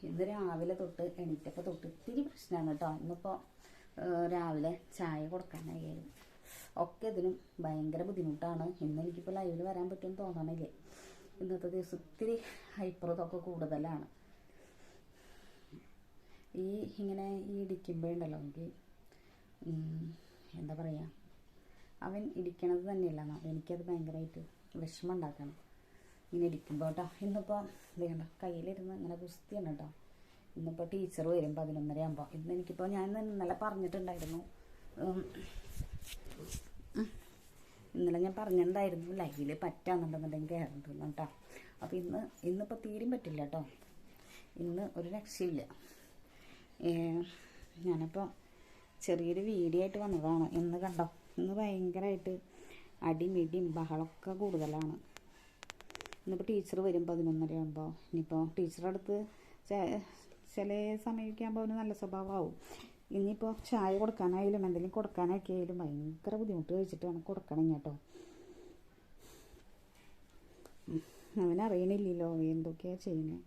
ഇന്ന് രാവിലെ തൊട്ട് എണീറ്റപ്പോൾ തൊട്ട് ഇത്തിരി പ്രശ്നമാണ് കേട്ടോ. ഇന്നിപ്പോൾ രാവിലെ ചായ കൊടുക്കാനായാലും ഒക്കെ ഇതിനും ഭയങ്കര ബുദ്ധിമുട്ടാണ്. ഇന്ന് എനിക്കിപ്പോൾ ലൈവിൽ വരാൻ പറ്റുമെന്ന് തോന്നണില്ലേ. ഇന്നത്തെ ദിവസം ഇത്തിരി ഹൈപ്പറതൊക്കെ കൂടുതലാണ്. ഇങ്ങനെ ഇടിക്കുമ്പോഴുണ്ടല്ലോ എനിക്ക് എന്താ പറയുക, അവൻ ഇടിക്കണത് തന്നെയല്ല, എനിക്കത് ഭയങ്കരമായിട്ട് വിഷമം ഉണ്ടാക്കണം ഇങ്ങനെ ഇരിക്കുമ്പോൾ കേട്ടോ. ഇന്നിപ്പോൾ ഇതേണ്ട കയ്യിലിരുന്ന് ഇങ്ങനെ ഗുസ്തിയാണ് കേട്ടോ. ഇന്നിപ്പോൾ ടീച്ചർ വരും 11:30 ആകുമ്പോൾ. ഇന്ന് എനിക്കിപ്പോൾ ഞാൻ ഇന്നലെ പറഞ്ഞിട്ടുണ്ടായിരുന്നു, ഇന്നലെ ഞാൻ പറഞ്ഞിട്ടുണ്ടായിരുന്നു ലൈവിൽ പറ്റാന്നുണ്ടെന്നുണ്ടെങ്കിൽ കയറുന്നുണ്ടെന്ന് കേട്ടോ. അപ്പോൾ ഇന്നിപ്പോൾ തീരും പറ്റില്ല കേട്ടോ. ഇന്ന് ഒരു രക്ഷയില്ല. ഞാനിപ്പോൾ ചെറിയൊരു വീഡിയോ ആയിട്ട് വന്നതാണ്. ഇന്ന് കണ്ടോ, ഇന്ന് ഭയങ്കരമായിട്ട് അടിമിടിയും ബഹളമൊക്കെ കൂടുതലാണ്. ഇന്നിപ്പോൾ ടീച്ചർ വരും 11:30 ആകുമ്പോൾ. ഇനിയിപ്പോൾ ടീച്ചറുടെ അടുത്ത് ചില സമയമൊക്കെ ആകുമ്പോൾ അവന് നല്ല സ്വഭാവമാവും. ഇനിയിപ്പോൾ ചായ കൊടുക്കാനായാലും എന്തെങ്കിലും കൊടുക്കാനൊക്കെ ആയാലും ഭയങ്കര ബുദ്ധിമുട്ട് കഴിച്ചിട്ട് വേണം കൊടുക്കണം കേട്ടോ. അവനറിയണില്ലല്ലോ എന്തൊക്കെയാണ് ചെയ്യുന്നത്.